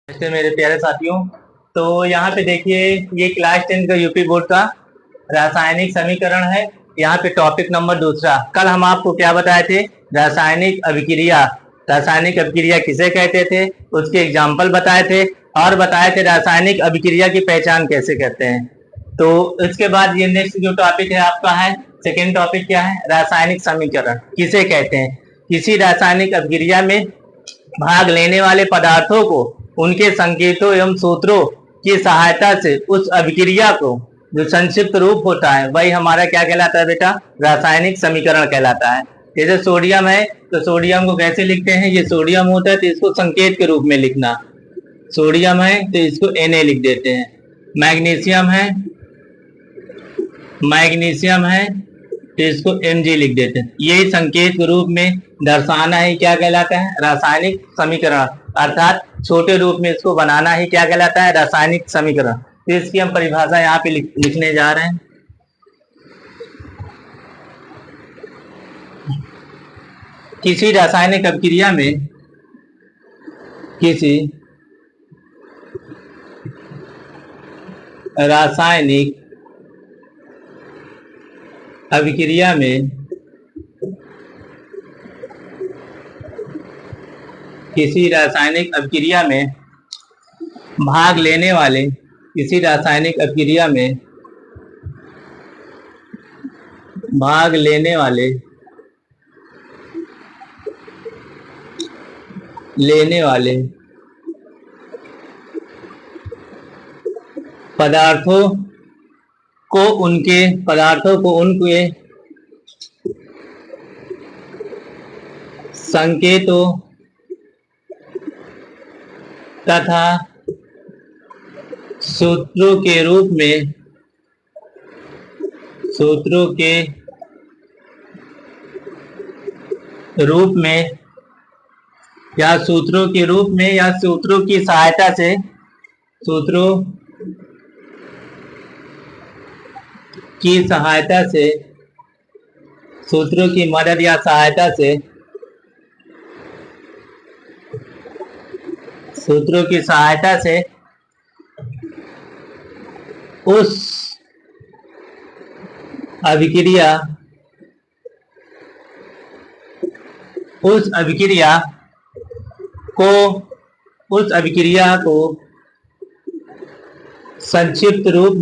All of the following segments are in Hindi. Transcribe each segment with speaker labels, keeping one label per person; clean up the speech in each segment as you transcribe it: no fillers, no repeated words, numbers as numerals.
Speaker 1: नमस्ते मेरे प्यारे साथियों। तो यहाँ पे देखिए, ये क्लास 10 का यूपी बोर्ड का रासायनिक समीकरण है। यहाँ पे टॉपिक नंबर दूसरा। कल हम आपको क्या बताए थे? रासायनिक अभिक्रिया। रासायनिक अभिक्रिया किसे कहते थे, उसके एग्जाम्पल बताए थे और बताए थे रासायनिक अभिक्रिया की पहचान कैसे करते हैं। तो इसके बाद ये नेक्स्ट जो टॉपिक है आपका है, सेकेंड टॉपिक क्या है? रासायनिक समीकरण किसे कहते हैं? किसी रासायनिक अभिक्रिया में भाग लेने वाले पदार्थों को उनके संकेतों एवं सूत्रों की सहायता से उस अभिक्रिया को जो संक्षिप्त रूप होता है वही हमारा क्या कहलाता है बेटा? रासायनिक समीकरण कहलाता है। जैसे सोडियम है तो सोडियम को कैसे लिखते हैं? ये सोडियम होता है तो इसको संकेत के रूप में लिखना। सोडियम है तो इसको Na लिख देते हैं। मैग्नीशियम है, मैग्नीशियम है तो इसको Mg लिख देते हैं। यही संकेत के रूप में दर्शाना ही क्या कहलाता है? रासायनिक समीकरण। अर्थात छोटे रूप में इसको बनाना ही क्या कहलाता है? रासायनिक समीकरण। तो इसकी हम परिभाषा यहाँ पे लिखने जा रहे हैं। किसी रासायनिक अभिक्रिया में किसी रासायनिक अभिक्रिया में किसी रासायनिक अभिक्रिया में भाग लेने वाले किसी रासायनिक अभिक्रिया में भाग लेने वाले पदार्थों को उनके संकेतों तथा सूत्रों के रूप में या सूत्रों की सहायता से सूत्रों की मदद या सहायता से उस अभिक्रिया को संक्षिप्त रूप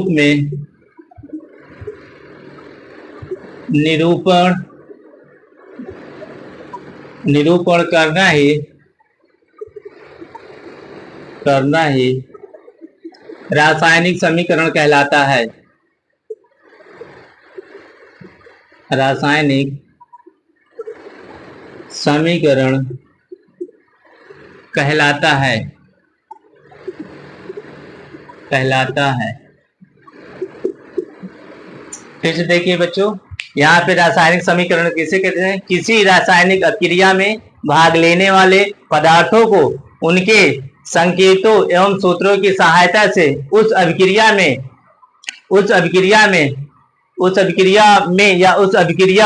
Speaker 1: में निरूपण करना ही रासायनिक समीकरण कहलाता है। रासायनिक समीकरण कहलाता है। फिर से देखिए बच्चों, यहाँ पे रासायनिक समीकरण किसे कहते हैं? किसी रासायनिक अभिक्रिया में भाग लेने वाले पदार्थों को उनके संकेतों एवं सूत्रों की सहायता से उस अभिक्रिया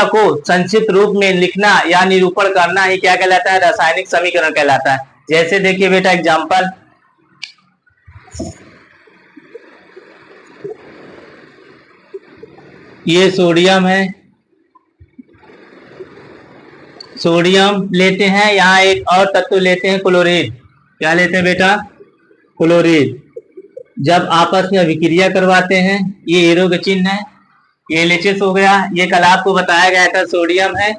Speaker 1: को संक्षिप्त रूप में लिखना या निरूपण करना ही क्या कहलाता है? रासायनिक समीकरण कहलाता है। जैसे देखिए बेटा एग्जाम्पल, ये सोडियम है, सोडियम लेते हैं, यहाँ एक और तत्व लेते हैं क्लोरीन। क्या लेते हैं बेटा? क्लोरीन। जब आपस में अभिक्रिया करवाते हैं, ये एरो का चिन्ह है, ये एलएचएस हो गया। ये कल आपको बताया गया था सोडियम है,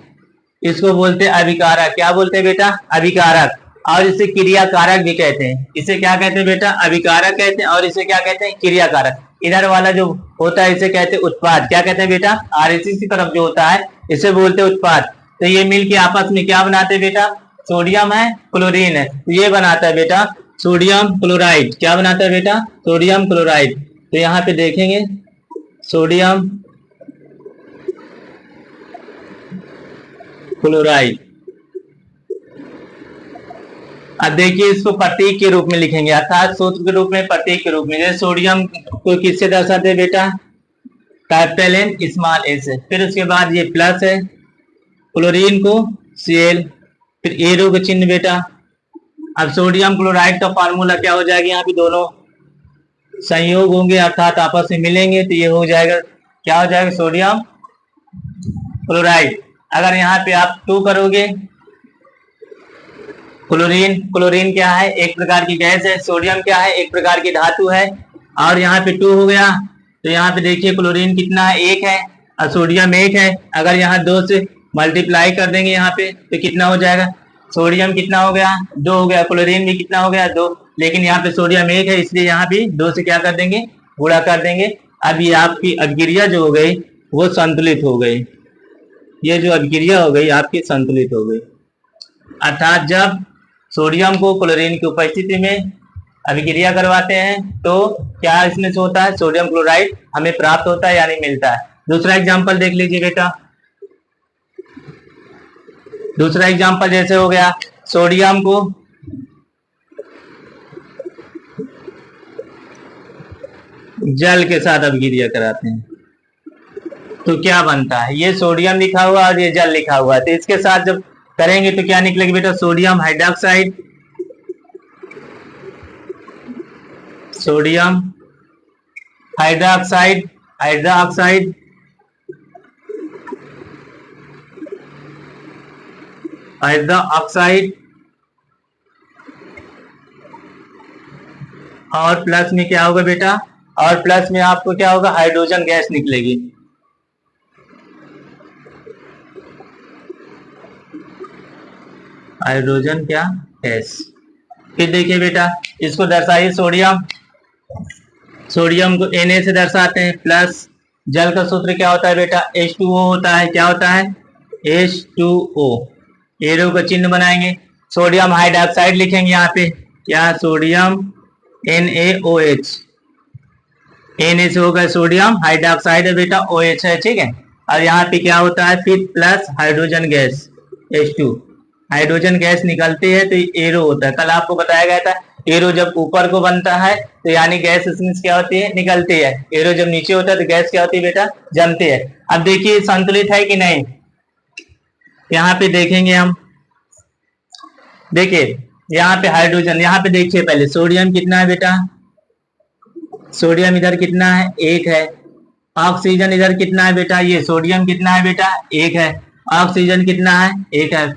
Speaker 1: इसको बोलते हैं अभिकारक। क्या बोलते हैं बेटा? अभिकारक। और इसे क्रियाकारक भी कहते हैं। इसे क्या कहते हैं बेटा? अभिकारक कहते हैं। और इसे क्या कहते हैं? क्रियाकारक। इधर वाला जो होता है इसे कहते हैं उत्पाद। क्या कहते हैं बेटा? आरएचएस की तरफ जो होता है इसे बोलते हैं उत्पाद। तो ये मिलके आपस में क्या बनाते हैं बेटा? सोडियम है, क्लोरीन है, तो ये बनाता है बेटा सोडियम क्लोराइड। क्या बनाता है बेटा? Sodium chloride. तो यहाँ पे देखेंगे सोडियम क्लोराइड। अब देखिए इसको प्रतीक के रूप में लिखेंगे, अर्थात सूत्र के रूप में, प्रतीक के रूप में। जैसे सोडियम को किससे दर्शाते हैं बेटा? कैपिटल एन स्मॉल ए से। फिर उसके बाद ये प्लस है, क्लोरीन को Cl, फिर एरो का चिन्ह बेटा। अब सोडियम क्लोराइड का फार्मूला क्या हो जाएगा, यहाँ पे दोनों संयोग होंगे अर्थात आपस में मिलेंगे, तो ये हो जाएगा, क्या हो जाएगा, सोडियम क्लोराइड। अगर यहाँ पे आप 2 करोगे, क्लोरीन, क्लोरीन क्या है, एक प्रकार की गैस है, सोडियम क्या है, एक प्रकार की धातु है, और यहाँ पे 2 हो गया, तो यहाँ पे देखिए क्लोरीन कितना है, 1 है, और सोडियम 1 है। अगर यहाँ 2 से मल्टीप्लाई कर देंगे यहाँ पे तो कितना हो जाएगा, सोडियम कितना हो गया, 2 हो गया, क्लोरीन भी कितना हो गया, 2, लेकिन यहाँ पे सोडियम 1 है, इसलिए यहाँ भी 2 से क्या कर देंगे, गुणा कर देंगे। अब ये आपकी अभिक्रिया जो हो गई वो संतुलित हो गई, ये जो अभिक्रिया हो गई आपकी संतुलित हो गई, अर्थात जब सोडियम को क्लोरीन की उपस्थिति में अभिक्रिया करवाते हैं तो क्या इसमें से होता है, सोडियम क्लोराइड हमें प्राप्त होता है यानी मिलता है। दूसरा एग्जांपल देख लीजिए बेटा, दूसरा एग्जांपल जैसे हो गया, सोडियम को जल के साथ अभिक्रिया कराते हैं तो क्या बनता है, ये सोडियम लिखा हुआ और ये जल लिखा हुआ है, तो इसके साथ जब करेंगे तो क्या निकलेगा बेटा, sodium hydroxide, sodium hydroxide, hydroxide, hydroxide, और प्लस में क्या होगा बेटा, और प्लस में आपको क्या होगा, हाइड्रोजन गैस निकलेगी। हाइड्रोजन क्या, गैस। फिर देखिए बेटा, इसको दर्शाइए, सोडियम, सोडियम को Na से दर्शाते हैं, प्लस जल का सूत्र क्या होता है बेटा, H2O होता है, क्या होता है, H2O, एरो का चिन्ह बनाएंगे, सोडियम हाइड्रोक्साइड लिखेंगे यहाँ पे, क्या, सोडियम NaOH, Na से होगा सोडियम हाइड्रोक्साइड है बेटा, OH है, ठीक है। और यहाँ पे क्या होता है फिर plus hydrogen gas H2, hydrogen gas निकलती है तो एरो होता है। कल आपको बताया गया था, एरो जब ऊपर को बनता है तो यानी गैस इसमें क्या होती है, निकलती है, एरो जब नीचे होता है तो गैस क्या होती है बेटा, जमती है। अब देखिए संतुलित है कि नहीं, यहाँ पे देखेंगे हम, देखिए यहाँ पे हाइड्रोजन, यहाँ पे देखिए पहले सोडियम कितना है बेटा, सोडियम इधर कितना है, 1 है, ऑक्सीजन इधर कितना है बेटा, ये सोडियम कितना है बेटा, 1 है, ऑक्सीजन कितना है, 1 है,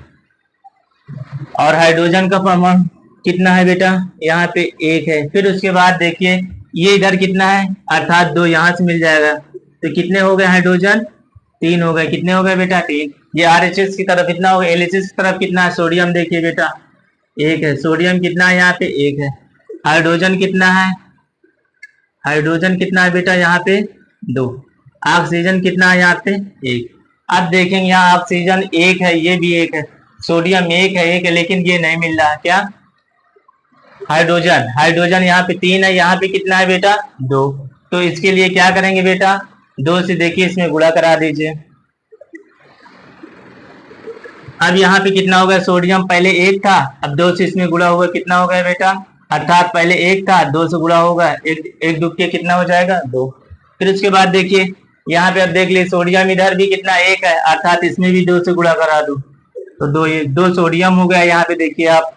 Speaker 1: और हाइड्रोजन का परमाणु कितना है बेटा, यहाँ पे 1 है। फिर उसके बाद देखिए ये इधर कितना है, अर्थात 2 यहाँ से मिल जाएगा, तो कितने हो गए हाइड्रोजन, 3 हो गए, कितने हो गए बेटा, 3। ये RHS की तरफ कितना हो गया, LHS की तरफ कितना है, सोडियम देखिए बेटा 1 है, सोडियम कितना है यहाँ पे 1 है, हाइड्रोजन कितना है, हाइड्रोजन कितना है बेटा यहाँ पे 2, ऑक्सीजन कितना है यहाँ पे 1। अब देखेंगे यहाँ ऑक्सीजन 1 है, ये भी 1 है, सोडियम 1 है, 1 है, लेकिन ये नहीं मिल रहा, क्या, हाइड्रोजन, हाइड्रोजन यहाँ पे 3 है, यहाँ पे कितना है बेटा 2, तो इसके लिए क्या करेंगे बेटा, 2 से देखिए इसमें गुणा करा दीजिए। अब यहाँ पे कितना हो गया, सोडियम पहले 1 था, अब 2 से इसमें गुणा हुआ, कितना हो गया बेटा, अर्थात पहले 1 था, 2 से गुणा होगा, एक दुख के कितना हो जाएगा, 2। फिर उसके बाद देखिए यहाँ पे अब देख लीजिए सोडियम इधर भी कितना 1 है, अर्थात इसमें भी 2 से गुणा करा दो, तो 2 सोडियम हो गया, यहाँ पे देखिए आप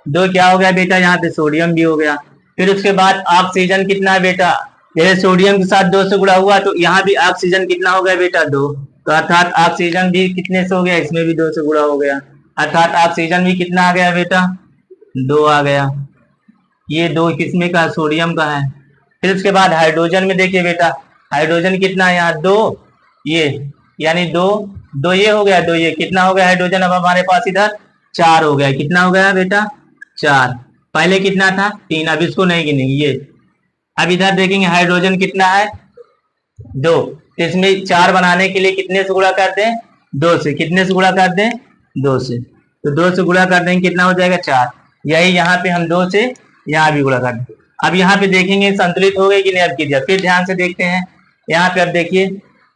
Speaker 1: 2 क्या हो गया बेटा, यहाँ पे सोडियम भी हो गया। फिर उसके बाद ऑक्सीजन कितना है बेटा, जैसे सोडियम के साथ 2 से गुणा हुआ तो यहाँ भी ऑक्सीजन कितना हो गया बेटा 2, तो अर्थात ऑक्सीजन भी कितने से हो गया, इसमें भी 2 से गुणा हो गया, अर्थात ऑक्सीजन भी कितना आ गया बेटा 2 आ गया। ये 2 किसमें का, सोडियम का है। फिर उसके बाद हाइड्रोजन में देखिए बेटा, हाइड्रोजन कितना है यहाँ 2, ये यानी 2 ये हो गया, 2 ये कितना हो गया हाइड्रोजन, अब हमारे पास इधर 4 हो गया, कितना हो गया बेटा 4, पहले कितना था 3, अब इसको नहीं गिनेंगे ये। अब इधर देखेंगे हाइड्रोजन कितना है 2, इसमें 4 बनाने के लिए कितने से गुणा कर दें, 2 से, कितने से गुणा कर दें 2 से, तो 2 से गुणा कर देंगे कितना हो जाएगा 4, यही यहाँ पे हम 2 से यहाँ भी गुणा कर दें। अब यहाँ पे देखेंगे संतुलित हो गई कि नहीं, अब कीजिए, फिर ध्यान से देखते हैं यहाँ पे, अब देखिए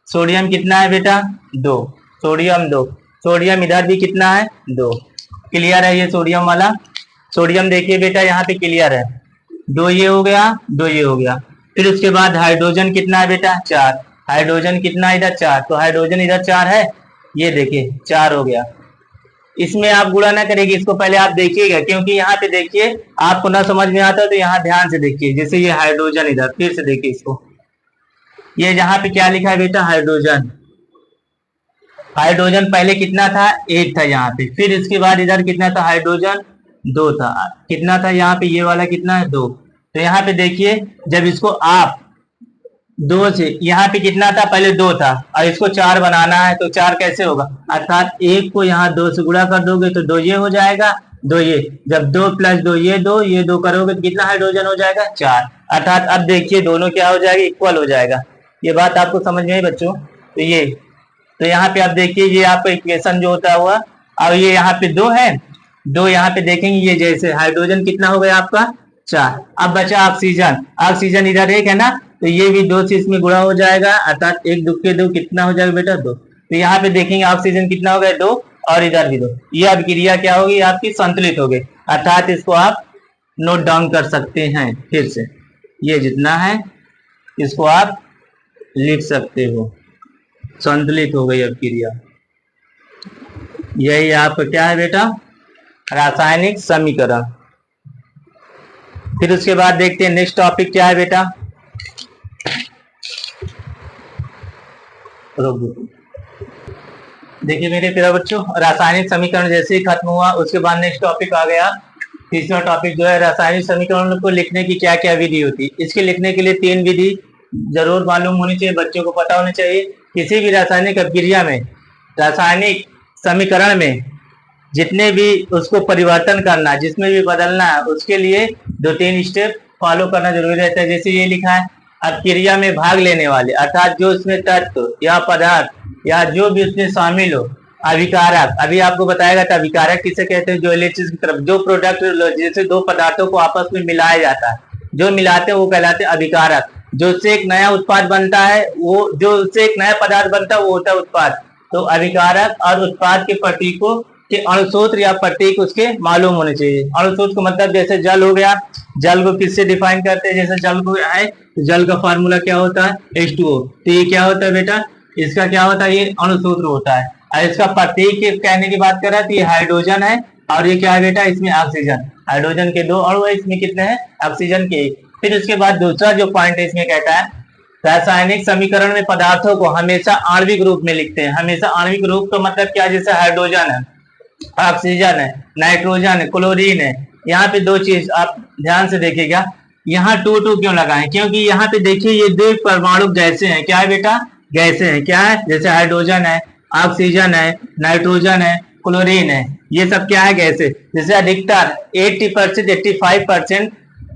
Speaker 1: सोडियम कितना है बेटा 2, सोडियम 2, सोडियम इधर भी कितना है 2, क्लियर है ये सोडियम वाला, सोडियम देखिए बेटा यहाँ पे क्लियर है, 2 ये हो गया, 2 ये हो गया। फिर उसके बाद हाइड्रोजन कितना है बेटा 4, हाइड्रोजन कितना है इधर 4, तो हाइड्रोजन इधर 4 है, ये देखिए 4 हो गया। इसमें आप गुणा ना करेंगे, इसको पहले आप देखिएगा, क्योंकि यहाँ पे देखिए आपको ना समझ में आता है तो यहाँ ध्यान से देखिए। जैसे ये हाइड्रोजन, इधर फिर से देखिए इसको, ये यहाँ पे क्या लिखा है बेटा, हाइड्रोजन। हाइड्रोजन पहले कितना था, 8 था यहाँ पे, फिर इसके बाद इधर कितना था, हाइड्रोजन 2 था, कितना था यहाँ पे, ये वाला कितना है, 2। तो यहाँ पे देखिए जब इसको आप 2 से, यहाँ पे कितना था, पहले 2 था और इसको 4 बनाना है, तो 4 कैसे होगा, अर्थात 1 को यहाँ 2 से गुणा कर दोगे तो 2 ये हो जाएगा, 2 ये, जब 2 + 2 ये 2 करोगे तो कितना हाइड्रोजन हो जाएगा, 4। अर्थात अब देखिए दोनों क्या हो जाएगा, इक्वल हो जाएगा। ये बात आपको समझ में आई बच्चों। तो ये, तो यहाँ पे आप देखिए ये आपका इक्वेशन जो होता हुआ, और ये यहाँ पे 2 है, 2 यहाँ पे देखेंगे, ये जैसे हाइड्रोजन कितना हो गया आपका, 4। अब बचा ऑक्सीजन, ऑक्सीजन इधर 1 है ना, तो ये भी 2 से इसमें गुणा हो जाएगा, अर्थात 1 2 के 2 कितना हो जाएगा बेटा, 2। तो यहाँ पे देखेंगे ऑक्सीजन कितना हो गया, 2, और इधर भी 2। ये अभिक्रिया क्या होगी आपकी, संतुलित हो गई, अर्थात इसको आप नोट डाउन कर सकते हैं। फिर से ये जितना है इसको आप लिख सकते हो, संतुलित हो गई अभिक्रिया। यही आपका क्या है बेटा, रासायनिक समीकरण। फिर उसके बाद देखते हैं नेक्स्ट टॉपिक क्या है बेटा, देखिए मेरे प्यारे बच्चों, रासायनिक समीकरण जैसे ही खत्म हुआ उसके बाद नेक्स्ट टॉपिक आ गया, तीसरा टॉपिक जो है रासायनिक समीकरण को लिखने की क्या क्या विधि होती है। इसके लिखने के लिए 3 विधि जरूर मालूम होनी चाहिए, बच्चों को पता होना चाहिए। किसी भी रासायनिक अभिक्रिया में, रासायनिक समीकरण में जितने भी उसको परिवर्तन करना, जिसमें भी बदलना है, उसके लिए 2-3 स्टेप फॉलो करना जरूरी रहता है। जैसे ये लिखा है, अभिक्रिया में भाग लेने वाले, अर्थात जो उसमें तत्व या पदार्थ या जो भी उसमें शामिल हो, अभिकारक, अभी आपको बताएगा था अभिकारक किसे कहते हैं, जो एलिसिस की तरफ, जो प्रोडक्ट जैसे 2 पदार्थों को आपस में मिलाया जाता है, जो मिलाते हैं वो कहलाते हैं अभिकारक। जो उससे एक नया उत्पाद बनता है, वो जो उससे एक नया पदार्थ बनता है वो होता है उत्पाद। तो अभिकारक और उत्पाद के प्रतीकों के अणुसूत्र या प्रतीक उसके मालूम होने चाहिए। अणुसूत्र का मतलब जैसे जल हो गया, जल को किससे डिफाइन करते हैं, जैसे जल को है तो जल का फार्मूला क्या होता है, H2O। तो ये क्या होता है बेटा, इसका क्या होता है, ये अणुसूत्र होता है। और इसका प्रतीक कहने की बात कर रहा है तो ये हाइड्रोजन है, और ये क्या है बेटा, इसमें ऑक्सीजन। हाइड्रोजन के 2 अणु है, इसमें कितने हैं, ऑक्सीजन के 1। फिर उसके बाद दूसरा जो पॉइंट है इसमें कहता है, रासायनिक समीकरण में पदार्थों को हमेशा आणविक रूप में लिखते हैं। हमेशा आणविक रूप का मतलब क्या, जैसे हाइड्रोजन है, ऑक्सीजन है, नाइट्रोजन है, क्लोरीन है। यहाँ पे 2 चीज आप ध्यान से देखिएगा, यहाँ 2 क्यों लगाएं, क्योंकि यहाँ पे देखिए ये 2 परमाणु गैसें हैं। क्या है बेटा, गैसें हैं, क्या है, जैसे हाइड्रोजन है, ऑक्सीजन है, नाइट्रोजन है, क्लोरीन है, ये सब क्या है, गैसें। जैसे अधिकतर 80% 85%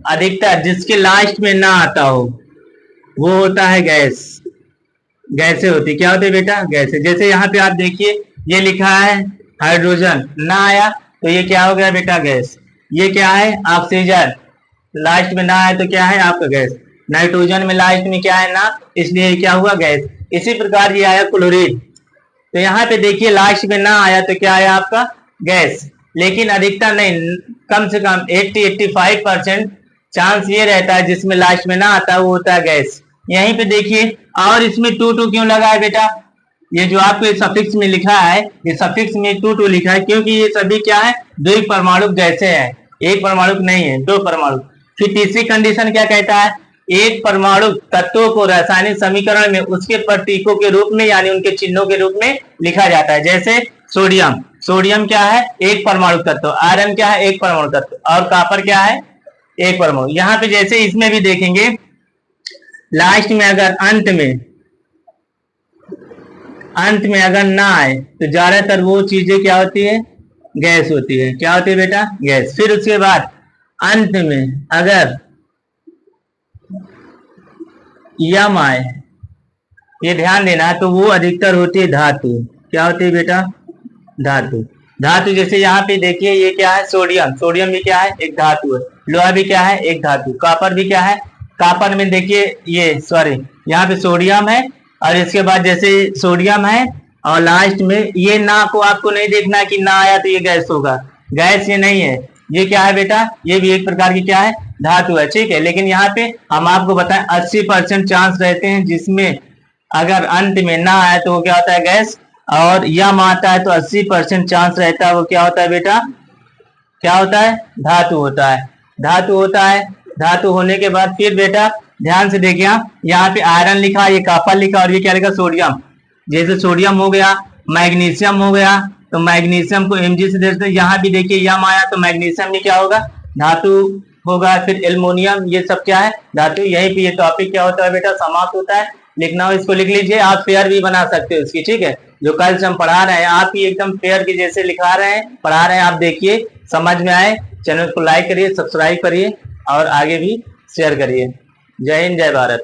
Speaker 1: अधिकतर जिसके लास्ट में ना आता हो वो होता है गैस, गैसें होती, क्या होती है बेटा, गैसें। जैसे यहाँ पे आप देखिए ये लिखा है हाइड्रोजन, ना आया तो ये क्या हो गया बेटा, गैस। ये क्या है, ऑक्सीजन, लास्ट में ना आया तो क्या है आपका गैस। नाइट्रोजन में लास्ट में क्या है ना, इसलिए क्या हुआ, गैस। इसी प्रकार ये आया क्लोरीन, तो यहाँ पे देखिए लास्ट में ना आया तो क्या आया आपका, गैस। लेकिन अधिकतर नहीं, कम से कम 80-85% चांस ये रहता है जिसमें लास्ट में ना आता है वो होता है गैस। यहीं पे देखिए, और इसमें 2 क्यों लगा है बेटा, ये जो आपको सफिक्स में लिखा है, ये सफिक्स में 2 लिखा है क्योंकि ये सभी क्या है, 2 परमाणु गैसें हैं, 1 परमाणु नहीं है, 2 परमाणु। फिर तीसरी कंडीशन क्या कहता है, 1 परमाणु तत्वों को रासायनिक समीकरण में उसके प्रतीकों के रूप में यानी उनके चिन्हों के रूप में लिखा जाता है। जैसे सोडियम, सोडियम क्या है, 1 परमाणु तत्व, आयरन क्या है, 1 परमाणु तत्व, और कॉपर क्या है, 1 परमाणु। यहाँ पे जैसे इसमें भी देखेंगे लास्ट में अगर अंत में अगर ना आए तो ज्यादातर वो चीजें क्या होती है, गैस होती है। क्या होती है बेटा, गैस। फिर उसके बाद अंत में अगर यम आए, ये ध्यान देना, तो वो अधिकतर होती है धातु। क्या होती है बेटा, धातु। धातु जैसे यहाँ पे देखिए ये क्या है, सोडियम, सोडियम भी क्या है, एक धातु है। लोहा भी क्या है, एक धातु। कॉपर भी क्या है, कॉपर में देखिए ये सॉरी यहाँ पे सोडियम है, और इसके बाद जैसे सोडियम है और लास्ट में ये ना को आपको नहीं देखना कि ना आया तो ये गैस होगा, गैस ये नहीं है। ये क्या है बेटा, ये भी एक प्रकार की क्या है, धातु है, ठीक है। लेकिन यहाँ पे हम आपको बताएं 80% चांस रहते हैं जिसमें अगर अंत में ना आया तो वो क्या होता है, गैस और यम आता है तो 80% चांस रहता है वो क्या होता है बेटा, क्या होता है, धातु होता है। धातु होता है, धातु होने के बाद फिर बेटा ध्यान से देखिए, यहाँ पे आयरन लिखा, ये कॉपर लिखा और ये क्या लिखा, सोडियम। जैसे सोडियम हो गया, मैग्नीशियम हो गया, तो मैग्नीशियम को Mg से देते हैं। यहाँ भी देखिए यम आया तो मैग्नीशियम में क्या होगा, धातु होगा। फिर एल्युमिनियम, ये सब क्या है, धातु। यहीं पे ये टॉपिक क्या होता है बेटा, समाप्त होता है। लिखना हो इसको लिख लीजिए, आप पेयर भी बना सकते हो इसकी, ठीक है। जो कल से हम पढ़ा रहे हैं आप ही एकदम पेयर के जैसे लिखा रहे हैं, पढ़ा रहे हैं, आप देखिए समझ में आए। चैनल को लाइक करिए, सब्सक्राइब करिए और आगे भी शेयर करिए। जय हिंद, जय भारत।